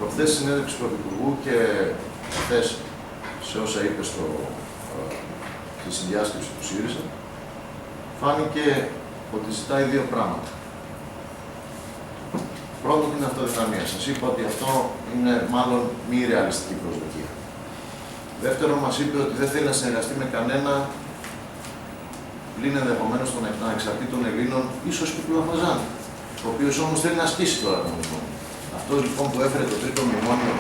Προχθές συνέντευξη του Πρωθυπουργού και χθες σε όσα είπε στη συνδιάσκεψη του ΣΥΡΙΖΑ, φάνηκε ότι ζητάει δύο πράγματα. Πρώτον, την αυτοδυναμία. Σας είπα ότι αυτό είναι μάλλον μη ρεαλιστική προσδοκία. Δεύτερον, μας είπε ότι δεν θέλει να συνεργαστεί με κανένα πλην ενδεχομένως των ανεξαρτήτων Ελλήνων, ίσως και του Λαφαζάν, ο οποίος όμως θέλει να ασκήσει τώρα το μνημόνιο. Αυτός λοιπόν που έφερε το τρίτο μνημόνιο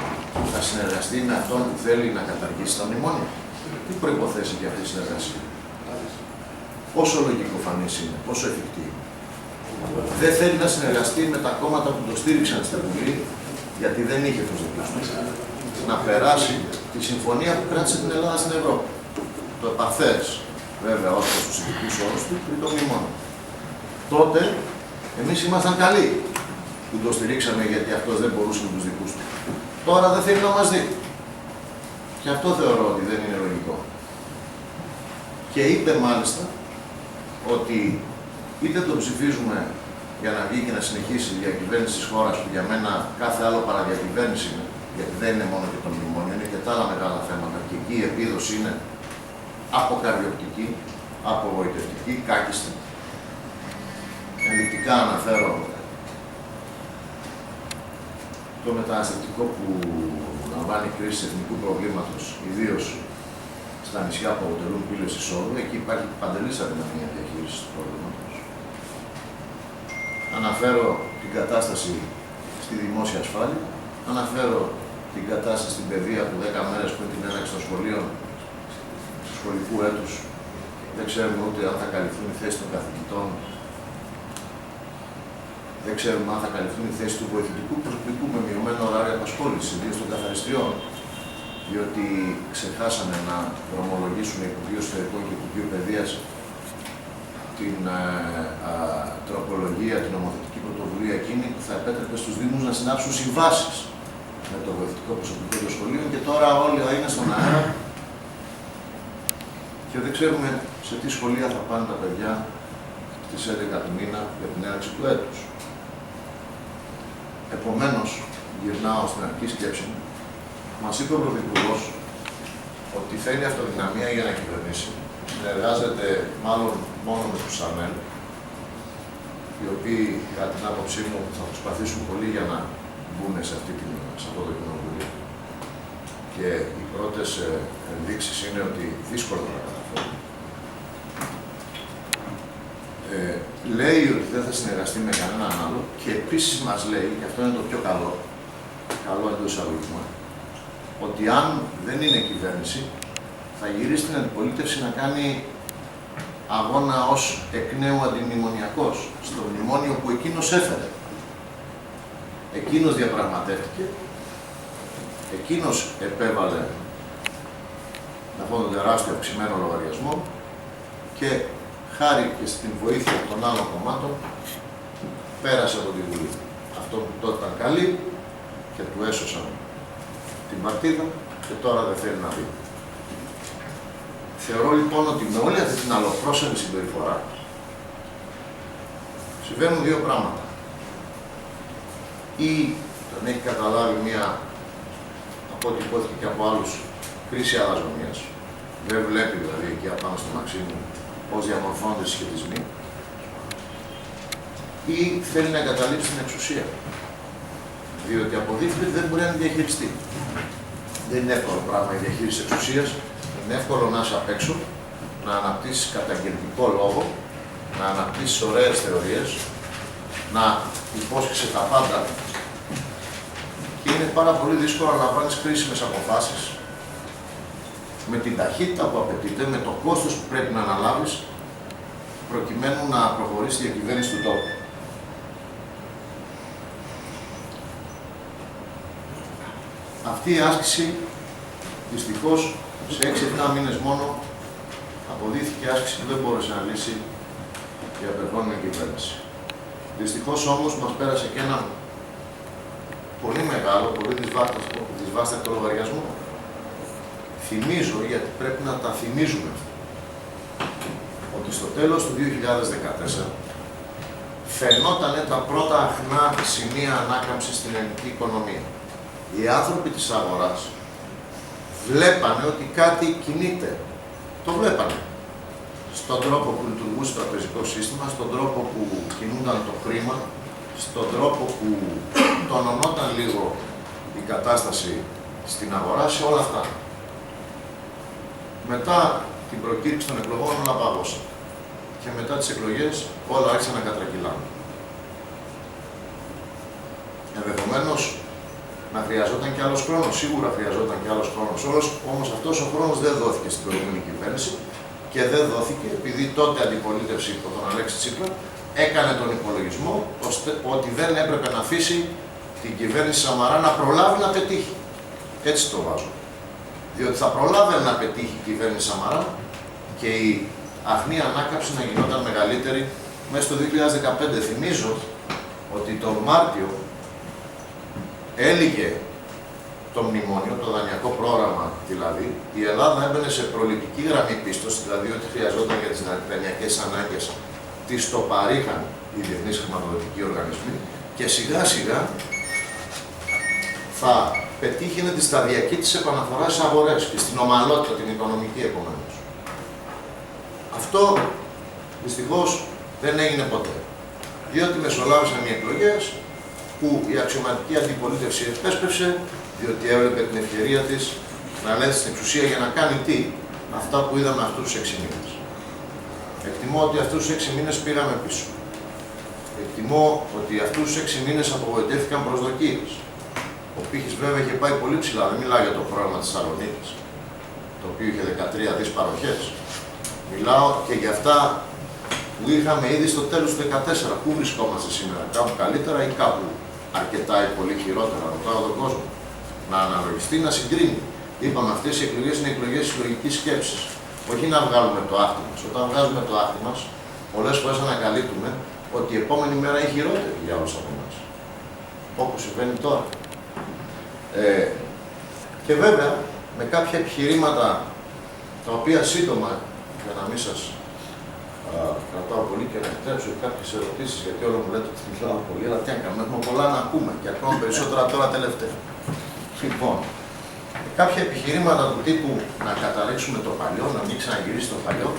θα συνεργαστεί με αυτόν που θέλει να καταργήσει τα μνημόνια. Τι προϋποθέσει για αυτή τη συνεργασία? Πόσο λογικοφανής είναι, πόσο εφικτή είναι? Δεν θέλει να συνεργαστεί με τα κόμματα που το στήριξαν στην Βουλή, γιατί δεν είχε τους δικούς του, να περάσει τη συμφωνία που κράτησε την Ελλάδα στην Ευρώπη. Το επαθές, βέβαια, ως προς τους ειδικούς όρους του, πριν το μνημόνιο. Τότε, εμείς ήμασταν καλοί που το στηρίξαμε, γιατί αυτός δεν μπορούσε με τους δικούς του. Τώρα δεν θέλει να μας δει. Και αυτό θεωρώ ότι δεν είναι λογικό. Και είπε μάλιστα ότι είτε το ψηφίζουμε για να βγει και να συνεχίσει η διακυβέρνηση της χώρας, που για μένα κάθε άλλο παραδιακυβέρνηση είναι, γιατί δεν είναι μόνο και το μνημόνιο, είναι και τα άλλα μεγάλα θέματα. Και εκεί η επίδοση είναι αποκαρδιοπτική, απογοητευτική, κάκιστη. Ενδεικτικά αναφέρω το μεταναστευτικό που λαμβάνει κρίση εθνικού προβλήματος, ιδίως στα νησιά που αποτελούν πύλες εισόδου. Εκεί υπάρχει παντελής αδυναμία διαχείρισης του προβλήματος. Αναφέρω την κατάσταση στη δημόσια ασφάλεια. Αναφέρω την κατάσταση στην παιδεία που 10 μέρες πριν την έναρξη των σχολείων, του σχολικού έτους, δεν ξέρουμε ούτε αν θα καλυφθούν οι θέσεις των καθηγητών. Δεν ξέρουμε αν θα καλυφθούν οι θέσεις του βοηθητικού προσωπικού με μειωμένο ωράριο απασχόληση, ιδίως των καθαριστριών, διότι ξεχάσανε να δρομολογήσουν οι Υπουργείο Εσωτερικών και Υπουργείο Παιδείας την τροπολογία, την νομοθετική πρωτοβουλία εκείνη που θα επέτρεπε στους Δήμους να συνάψουν συμβάσεις με το βοηθητικό προσωπικό των σχολείων, και τώρα όλοι είναι στον αέρα και δεν ξέρουμε σε τι σχολεία θα πάνε τα παιδιά στις 11 του μήνα για την έναρξη του έτους. Επομένως, γυρνάω στην αρχική σκέψη μου. Μας είπε ο Πρωθυπουργός ότι θέλει αυτοδυναμία για να κυβερνήσει. Συνεργάζεται μάλλον μόνο με τους ΑΜΕΛ, οι οποίοι, κατά την άποψή μου, θα προσπαθήσουν πολύ για να μπουν σε αυτό το κοινοβούλιο. Και οι πρώτες ενδείξεις είναι ότι δύσκολο θα τα καταφέρουν. Λέει ότι δεν θα συνεργαστεί με κανέναν άλλο και επίσης μας λέει, και αυτό είναι το πιο καλό εντός εισαγωγικών, ότι αν δεν είναι κυβέρνηση, θα γυρίσει την αντιπολίτευση να κάνει αγώνα ως εκ νέου αντιμνημονιακός, στο μνημόνιο που εκείνος έφερε. Εκείνος διαπραγματεύτηκε, εκείνος επέβαλε αυτόν τον τεράστιο αυξημένο λογαριασμό και χάρη και στην βοήθεια των άλλων κομμάτων πέρασε από τη Βουλή. Αυτό που τότε ήταν καλή και του έσωσαν την παρτίδα και τώρα δεν θέλει να δει. Θεωρώ λοιπόν ότι με όλη αυτή την αλλοπρόσωπη συμπεριφορά συμβαίνουν δύο πράγματα. Ή τον έχει καταλάβει μία, από ό,τι υπόθηκε και από άλλους, κρίση αλαζονίας. Δεν βλέπει δηλαδή εκεί απάνω στο Μαξίμου πώς διαμορφώνονται οι σχετισμοί. Ή θέλει να εγκαταλείψει την εξουσία. Διότι αποδείχθηκε ότι δεν μπορεί να διαχειριστεί. Δεν είναι εύκολο πράγμα η διαχείριση της εξουσίας. Είναι εύκολο να είσαι απ' έξω, να αναπτύσσεις καταγγελτικό λόγο, να αναπτύσσεις ωραίες θεωρίες, να υπόσχεσαι τα πάντα. Και είναι πάρα πολύ δύσκολο να πάρεις κρίσιμες αποφάσεις με την ταχύτητα που απαιτείται, με το κόστος που πρέπει να αναλάβεις, προκειμένου να προχωρήσει η διακυβέρνηση του τόπου. Αυτή η άσκηση, δυστυχώς, σε 6-7 μήνες μόνο, αποδείχθηκε άσκηση που δεν μπόρεσε να λύσει η απερχόμενη κυβέρνηση. Δυστυχώς όμως μας πέρασε και ένα πολύ μεγάλο, πολύ δυσβάστατο λογαριασμό. Θυμίζω, γιατί πρέπει να τα θυμίζουμε, ότι στο τέλος του 2014 φαινόταν τα πρώτα αχνά σημεία ανάκαμψης στην ελληνική οικονομία. Οι άνθρωποι της αγοράς βλέπανε ότι κάτι κινείται. Το βλέπανε. Στον τρόπο που λειτουργούσε το τραπεζικό σύστημα, στον τρόπο που κινούνταν το χρήμα, στον τρόπο που τονωνόταν λίγο η κατάσταση στην αγορά, σε όλα αυτά. Μετά την προκήρυξη των εκλογών όλα παγώσαν. Και μετά τις εκλογές όλα άρχισαν να κατρακυλάνε. Ενδεχομένως να χρειαζόταν και άλλος χρόνος, σίγουρα χρειαζόταν και άλλος χρόνος. Όμως αυτός ο χρόνος δεν δόθηκε στην προηγούμενη κυβέρνηση και δεν δόθηκε επειδή τότε αντιπολίτευση υπό τον Αλέξη Τσίπρα έκανε τον υπολογισμό ότι δεν έπρεπε να αφήσει την κυβέρνηση Σαμαρά να προλάβει να πετύχει. Έτσι το βάζω. Διότι θα προλάβαινε να πετύχει η κυβέρνηση Σαμαρά και η αχνή ανάκαμψη να γινόταν μεγαλύτερη μέσα στο 2015. Θυμίζω ότι τον Μάρτιο έλυγε το μνημόνιο, το δανειακό πρόγραμμα δηλαδή, η Ελλάδα έμπαινε σε προληπτική γραμμή πίστοση, δηλαδή ότι χρειαζόταν για τις δανειακές ανάγκες τις το παρήχαν οι διεθνείς χρηματοδοτικοί οργανισμοί και σιγά σιγά θα πετύχαινε τη σταδιακή της επαναφορά στις αγορές και στην ομαλότητα την οικονομική επομένως. Αυτό δυστυχώς δεν έγινε ποτέ. Διότι μεσολάβησαν οι εκλογές που η αξιωματική αντιπολίτευση επέσπευσε, διότι έβλεπε την ευκαιρία της να λέει στην εξουσία για να κάνει τι, αυτά που είδαμε αυτούς τους 6 μήνες. Εκτιμώ ότι αυτούς τους 6 μήνες πήγαμε πίσω. Εκτιμώ ότι αυτούς τους 6 μήνες απογοητεύτηκαν προσδοκίες. Ο πύχης βέβαια είχε πάει πολύ ψηλά, δεν μιλάω για το πρόγραμμα της Θεσσαλονίκης, το οποίο είχε 13 δις παροχές. Μιλάω και για αυτά που είχαμε ήδη στο τέλος του 2014. Πού βρισκόμαστε σήμερα, κάπου καλύτερα ή κάπου αρκετά ή πολύ χειρότερα, ρωτάω τον κόσμο. Να αναλογιστεί, να συγκρίνει. Είπαμε, αυτές οι εκλογές είναι εκλογές συλλογικής σκέψης. Όχι να βγάλουμε το άχτι μας. Όταν βγάζουμε το άχτι μας, πολλές φορές ανακαλύπτουμε ότι η επόμενη μέρα είναι χειρότερη για όλους από εμάς. Όπως συμβαίνει τώρα. Και βέβαια, με κάποια επιχειρήματα τα οποία σύντομα, για να μην σας κρατάω πολύ και να επιτρέψω κάποιες ερωτήσεις, γιατί όλο μου λέτε ότι μιλάω πολύ, αλλά τι να κάνουμε, έχουμε πολλά να ακούμε και ακόμα περισσότερα τώρα τελευταία. Λοιπόν, κάποια επιχειρήματα του τύπου να καταλήξουμε το παλιό, να μην ξαναγυρίσει το παλιό,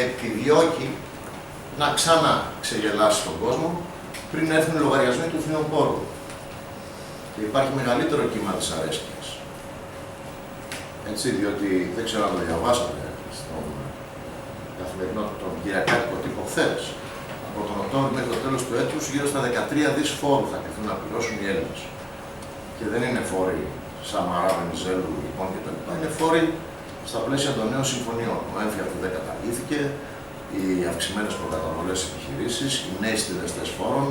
επιδιώκει να ξαναξεγελάσει τον κόσμο πριν έρθουν οι λογαριασμοί του φθινοπόρου. Και υπάρχει μεγαλύτερο κύμα της αρέσκειας. Έτσι, διότι δεν ξέρω αν το διαβάσατε στον καθημερινό, τον κυριακάτικο τύπο χθες. Από τον Οκτώβριο μέχρι το τέλος του έτους, γύρω στα 13 δις φόρου θα κληθούν να πληρώσουν οι Έλληνες. Και δεν είναι φόροι Σαμαρά, Βενιζέλου, λοιπόν κτλ. Είναι φόροι στα πλαίσια των νέων συμφωνιών. Ο έμφυα που δεν καταργήθηκε, οι αυξημένες προκαταβολές επιχειρήσεις, οι νέοι συντελεστές φόρων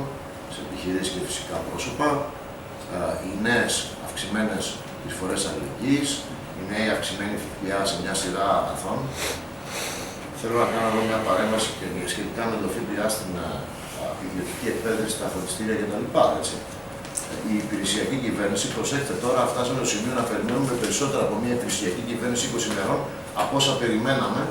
σε επιχειρήσεις και φυσικά πρόσωπα, οι νέες αυξημένες εισφορές αλληλεγγύης, οι νέοι αυξημένοι ΦΠΑ σε μια σειρά αγαθών. Θέλω να κάνω εδώ μια παρέμβαση και σχετικά με το ΦΠΑ στην ιδιωτική εκπαίδευση, τα φροντιστήρια κτλ. Η υπηρεσιακή κυβέρνηση, προσέξτε τώρα, φτάσαμε στο σημείο να περιμένουμε περισσότερα από μια υπηρεσιακή κυβέρνηση 20 ημερών από όσα περιμέναμε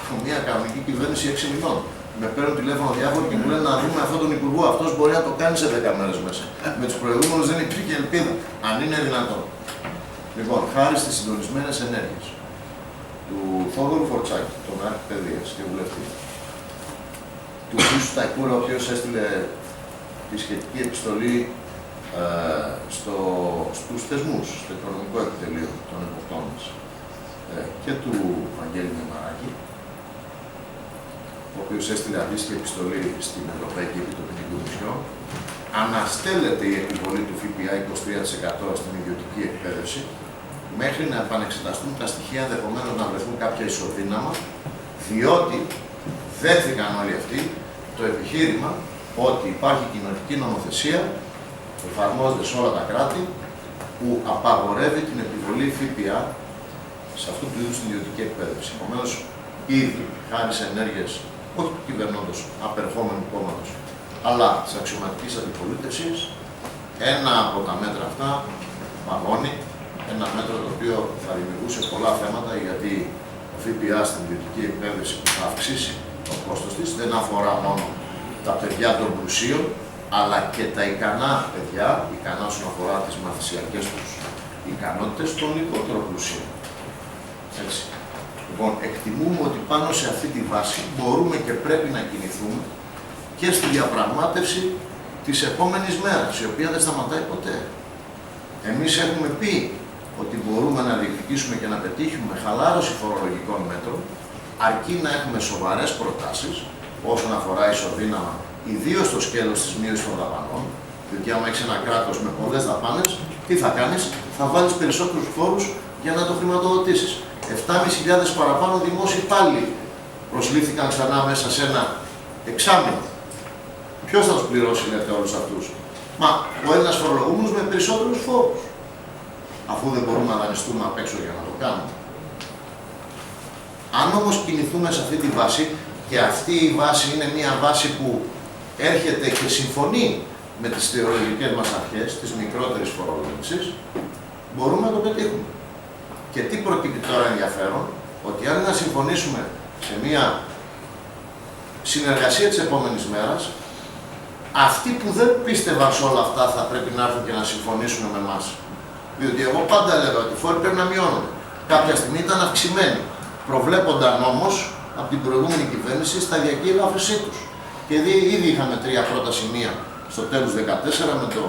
από μια κανονική κυβέρνηση 6 μηνών. Με παίρνουν τηλέφωνο διάφοροι και μου λένε να δούμε αυτόν τον υπουργό. Αυτό μπορεί να το κάνει σε 10 μέρες μέσα. Με τους προηγούμενους δεν υπήρχε ελπίδα. Αν είναι δυνατόν. Λοιπόν, χάρη στις συντονισμένες ενέργειες του Θόδωρου Φορτσάκη, τον Άρχη Παιδείας και βουλευτή, του Χρήστου Σταϊκούρα, ο οποίος έστειλε τη σχετική επιστολή στους θεσμούς, στο οικονομικό επιτελείο των εποπτών μας, και του Βαγγέλη Μεμαράκη, ο οποίος έστειλε αντίστοιχη επιστολή στην Ευρωπαϊκή Επιτροπή την Κομισιόν, αναστέλλεται η επιβολή του ΦΠΑ 23% στην ιδιωτική εκπαίδευση, μέχρι να επανεξεταστούν τα στοιχεία, ενδεχομένως να βρεθούν κάποια ισοδύναμα, διότι δέχθηκαν όλοι αυτοί το επιχείρημα ότι υπάρχει κοινοτική νομοθεσία που εφαρμόζεται σε όλα τα κράτη, που απαγορεύει την επιβολή ΦΠΑ σε αυτού του είδους την ιδιωτική εκπαίδευση. Επομένως, ήδη χάρη σε ενέργειες όχι του κυβερνώντος απερχόμενου κόμματος, αλλά της αξιωματικής αντιπολίτευσης, ένα από τα μέτρα αυτά παγώνει, ένα μέτρο το οποίο θα δημιουργούσε πολλά θέματα, γιατί ο ΦΠΑ στην ιδιωτική εκπαίδευση που θα αυξήσει το κόστος της δεν αφορά μόνο τα παιδιά των πλουσίων, αλλά και τα ικανά παιδιά, ικανά όσον αφορά τις μαθησιακές τους ικανότητες των λιγότερο πλουσίων. Έτσι. Λοιπόν, εκτιμούμε ότι πάνω σε αυτή τη βάση μπορούμε και πρέπει να κινηθούμε και στη διαπραγμάτευση της επόμενης μέρας, η οποία δεν σταματάει ποτέ. Εμείς έχουμε πει ότι μπορούμε να διεκδικήσουμε και να πετύχουμε χαλάρωση φορολογικών μέτρων, αρκεί να έχουμε σοβαρές προτάσεις όσον αφορά ισοδύναμα, ιδίως στο σκέλος της μείωσης των δαπανών. Διότι, άμα έχεις ένα κράτος με πολλές δαπάνες, τι θα κάνεις, θα βάλεις περισσότερους φόρους για να το χρηματοδοτήσεις. 7.500 παραπάνω δημόσιοι υπάλληλοι προσλήφθηκαν ξανά μέσα σε ένα εξάμηνο. Ποιος θα τους πληρώσει, λέτε, όλους αυτούς? Μα ο Έλληνας φορολογούμενος με περισσότερους φόρους. Αφού δεν μπορούμε να δανειστούμε απ' έξω για να το κάνουμε. Αν όμως κινηθούμε σε αυτή τη βάση, και αυτή η βάση είναι μια βάση που έρχεται και συμφωνεί με τις θεολογικές μας αρχές, της μικρότερης φορολόγησης, μπορούμε να το πετύχουμε. Και τι προκύπτει τώρα ενδιαφέρον, ότι αν να συμφωνήσουμε σε μια συνεργασία της επόμενης μέρας, αυτοί που δεν πίστευαν σε όλα αυτά θα πρέπει να έρθουν και να συμφωνήσουν με εμάς. Διότι εγώ πάντα έλεγα ότι οι φόροι πρέπει να μειώνονται. Κάποια στιγμή ήταν αυξημένοι. Προβλέπονταν όμως από την προηγούμενη κυβέρνηση σταδιακή ελάφρυνσή τους. Και ήδη είχαμε 3 πρώτα σημεία στο τέλος 2014 με το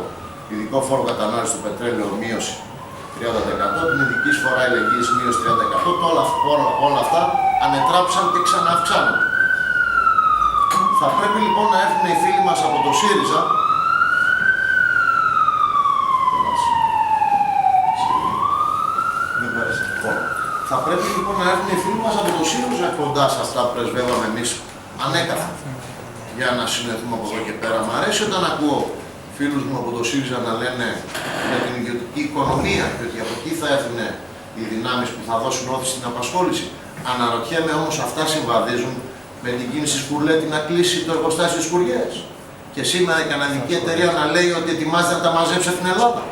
ειδικό φόρο κατανάλωσης του πετρέλαιου μείωση 30%, την ειδική εισφορά ηλεγγύης μείωση 30%. Όλα αυτά ανετράψαν και ξανααυξάνονται. Θα πρέπει λοιπόν να έρθουν οι φίλοι μας από το ΣΥΡΙΖΑ. Θα πρέπει λοιπόν να έρθουν οι φίλοι μας από το ΣΥΡΙΖΑ κοντά σε αυτά που πρεσβεύαμε εμείς ανέκαθεν. Για να συνεχθούμε από εδώ και πέρα. Μ' αρέσει όταν ακούω φίλους μου από το ΣΥΡΙΖΑ να λένε για την ιδιωτική οικονομία και ότι από εκεί θα έρθουν οι δυνάμεις που θα δώσουν όθηση στην απασχόληση. Αναρωτιέμαι όμως, αυτά συμβαδίζουν με την κίνηση Σπουρλέτη να κλείσει το εργοστάσιο στις Σκουριές? Και σήμερα η καναδική εταιρεία να λέει ότι ετοιμάζεται να τα μαζέψει από την Ελλάδα.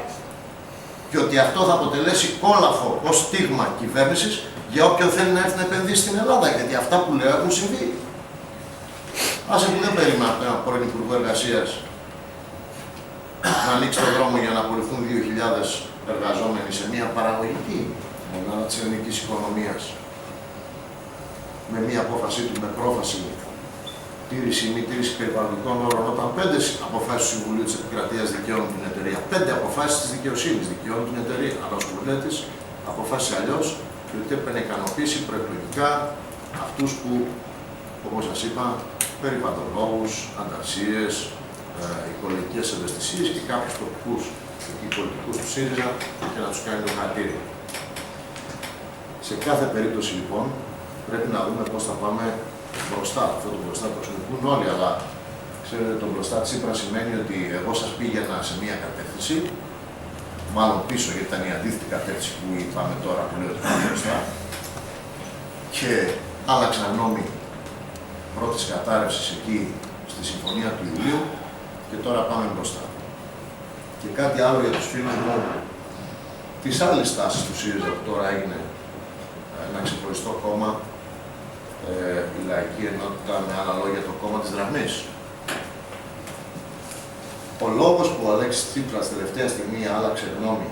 Και ότι αυτό θα αποτελέσει κόλαφο ως στίγμα κυβέρνησης για όποιον θέλει να έρθει να επενδύσει στην Ελλάδα. Γιατί αυτά που λέω έχουν συμβεί. Άσε που δεν περίμενα από έναν πρώην Υπουργό Εργασίας να ανοίξει τον δρόμο για να απολυθούν 2.000 εργαζόμενοι σε μια παραγωγική μονάδα της ελληνικής οικονομίας. Με μια απόφασή του με πρόφαση τήρηση ή μη τήρηση περιβαλλοντικών όρων, όταν 5 αποφάσεις του Συμβουλίου της Επικρατείας δικαιώνουν την εταιρεία, 5 αποφάσεις της δικαιοσύνης δικαιώνουν την εταιρεία, αλλά ο Σπουρλέτης αποφάσισε αλλιώς και ότι έπρεπε να ικανοποιήσει προεκλογικά αυτούς που, όπως σας είπα, περιβαλλοντολόγους, ανταρσίες, οικολογικές ευαισθησίες και κάποιους τοπικούς και πολιτικούς του ΣΥΡΙΖΑ και να τους κάνει το χαρτίριο. Σε κάθε περίπτωση λοιπόν πρέπει να δούμε πώς θα πάμε μπροστά. Αυτό το μπροστά το χρησιμοποιούν όλοι, αλλά ξέρετε, το μπροστά Τσίπρα σημαίνει ότι εγώ σας πήγαινα σε μία κατεύθυνση, μάλλον πίσω, γιατί ήταν η αντίθετη κατεύθυνση που είπαμε τώρα που λέω ότι πάμε μπροστά, και άλλαξαν νόμοι πρώτης κατάρρευσης εκεί στη Συμφωνία του Ιουλίου και τώρα πάμε μπροστά. Και κάτι άλλο για τους φίλους μου της άλλης τάσης του ΣΥΡΙΖΑ που τώρα έγινε ένα ξεχωριστό κόμμα, η Λαϊκή Ενότητα, με άλλα λόγια το κόμμα της Δραχμής. Ο λόγος που ο Αλέξης Τσίπρας τελευταία στιγμή άλλαξε γνώμη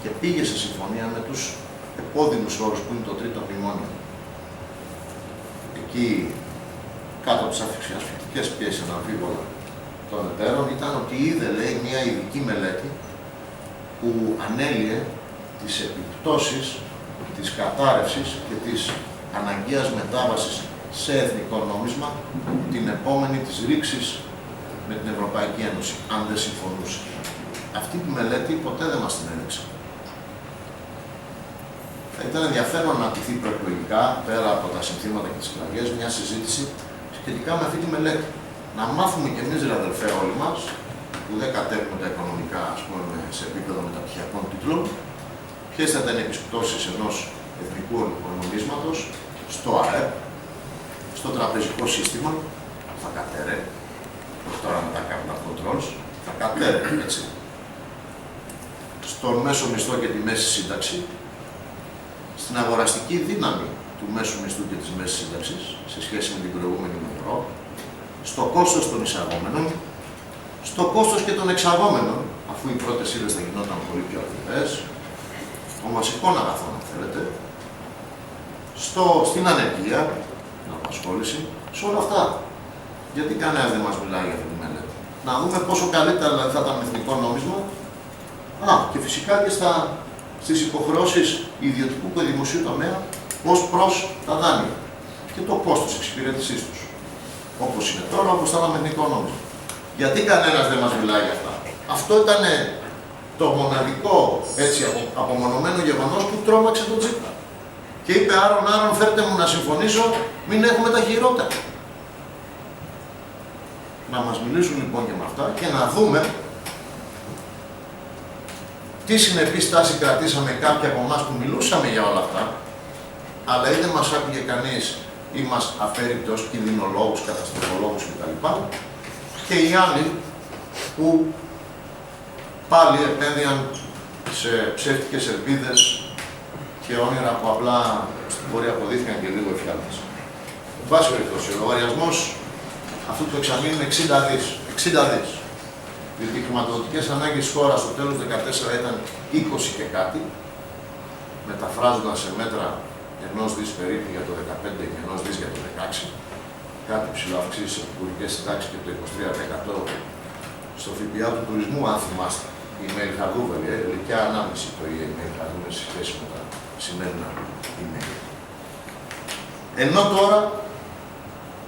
και πήγε σε συμφωνία με τους επώδυνους όρους που είναι το τρίτο μνημόνιο, εκεί κάτω από τις ασφυκτικές πιέσεις αναμφίβολα των εταίρων, ήταν ότι είδε, λέει, μια ειδική μελέτη που ανέλυε τις επιπτώσεις της κατάρρευσης και της αναγκαίας μετάβασης σε εθνικό νόμισμα την επόμενη της ρήξης με την Ευρωπαϊκή Ένωση, αν δεν συμφωνούσε. Αυτή τη μελέτη ποτέ δεν μας την έδειξε. Θα ήταν ενδιαφέρον να τηθεί προεκλογικά, πέρα από τα συνθήματα και τις πλαγιές, μια συζήτηση σχετικά με αυτή τη μελέτη. Να μάθουμε κι εμείς, ρε αδελφέ, όλοι μας, που δεν κατέβουμε τα οικονομικά, ας πούμε, σε επίπεδο μεταπτυχιακών τίτλων, ποιες θα ήταν οι επιπτώσεις ενός εθνικού νομίσματος στο ΑΕΠ, στο τραπεζικό σύστημα, θα κατέρε, τώρα με τα capital controls, θα κατέρε, έτσι, στον μέσο μισθό και τη μέση σύνταξη, στην αγοραστική δύναμη του μέσου μισθού και της μέσης σύνταξης, σε σχέση με την προηγούμενη μητρό, στο κόστος των εισαγόμενων, στο κόστος και των εξαγόμενων, αφού οι πρώτες ύλες θα γινόταν πολύ πιο ακριβές, των βασικών αγαθών, αν θέλετε, στην ανεργία, την απασχόληση, σε όλα αυτά. Γιατί κανένας δεν μας μιλάει για αυτή τη μελέτη. Να δούμε πόσο καλύτερα δηλαδή, θα ήταν εθνικό νόμισμα. Και φυσικά και στις υποχρεώσεις ιδιωτικού και δημοσίου τομέα ως προς τα δάνεια και το κόστος εξυπηρέτησής τους. Όπως είναι τώρα, όπως θα ήταν με εθνικό νόμισμα. Γιατί κανένας δεν μας μιλάει για αυτά. Αυτό ήταν το μοναδικό έτσι, απομονωμένο γεγονός που τρόμαξε τον Τσίπρα. Και είπε άρον, φέρτε μου να συμφωνήσω, μην έχουμε τα χειρότερα. Να μας μιλήσουν λοιπόν και με αυτά και να δούμε τι συνεπή στάση κρατήσαμε κάποιοι από εμάς που μιλούσαμε για όλα αυτά, αλλά είτε μας άκουγε κανείς ή μας αφαίρεται ως κινδυνολόγους, καταστροφολόγους κτλ. Και οι άλλοι που πάλι επένδυαν σε ψεύτικες ελπίδες και όνειρα που απλά στην πορεία αποδείχθηκαν και λίγο εφιάλτες. Εν πάση περιπτώσει, ο λογαριασμός αυτού του εξαμήνου είναι 60 δις. 60 δις. Διότι οι χρηματοδοτικές ανάγκες της χώρας στο τέλος του 2014 ήταν 20 και κάτι, μεταφράζοντας σε μέτρα 1 δις περίπου για το 2015 και 1 δις για το 2016, κάτι ψηλό αυξήσεις σε επικουρικές συντάξεις και το 23% στο ΦΠΑ του τουρισμού, αν θυμάστε. Η Μελχαρδούβελη, ηλικιά ανάμνηση το η Μελχαρδούβελη σε σχέση με τα σημερινά email. Ενώ τώρα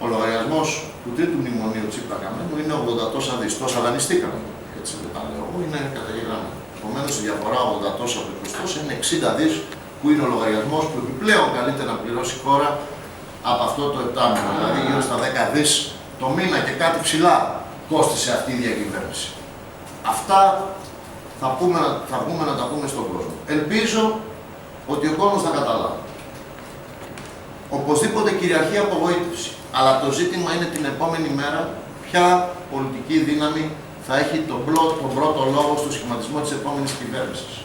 ο λογαριασμός του τρίτου μνημονίου Τσίπρα Καμένου είναι 80 τόσα δις. Τόσα δανειστήκαμε. Έτσι δεν τα λέω εγώ, είναι καταγεγραμμένο. Επομένως η διαφορά 80 τόσα από 20 τόσα είναι 60 δις που είναι ο λογαριασμός που επιπλέον καλείται να πληρώσει η χώρα από αυτό το επτάμηνο. Δηλαδή γύρω στα 10 δις το μήνα και κάτι ψηλά κόστησε αυτή η διακυβέρνηση. Αυτά θα βγούμε να τα πούμε στον κόσμο. Ελπίζω ότι ο κόσμος θα καταλάβει. Οπωσδήποτε κυριαρχεί απογοήτευση. Αλλά το ζήτημα είναι την επόμενη μέρα ποια πολιτική δύναμη θα έχει τον πρώτο λόγο στο σχηματισμό της επόμενης κυβέρνησης.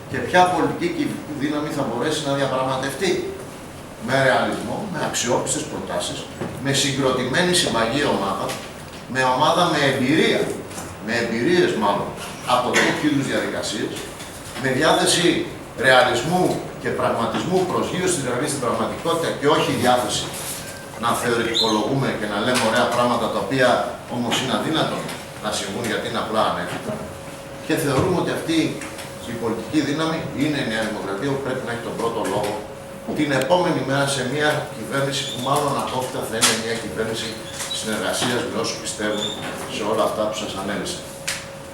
Και ποια πολιτική δύναμη θα μπορέσει να διαπραγματευτεί με ρεαλισμό, με αξιόπιστες προτάσεις, με συγκροτημένη συμπαγή ομάδα, με ομάδα με εμπειρία, με εμπειρίες μάλλον, από τέτοιου είδους διαδικασίες, με διάθεση ρεαλισμού και πραγματισμού προσγείωσης δηλαδή στην πραγματικότητα και όχι διάθεση να θεωρητικολογούμε και να λέμε ωραία πράγματα τα οποία όμως είναι αδύνατο να συμβούν γιατί είναι απλά ανέφικτα. Και θεωρούμε ότι αυτή η πολιτική δύναμη είναι η Νέα Δημοκρατία που πρέπει να έχει τον πρώτο λόγο την επόμενη μέρα σε μια κυβέρνηση που μάλλον απόφυτα θα είναι μια κυβέρνηση συνεργασίας με όσους πιστεύουν σε όλα αυτά που σας ανέλησα.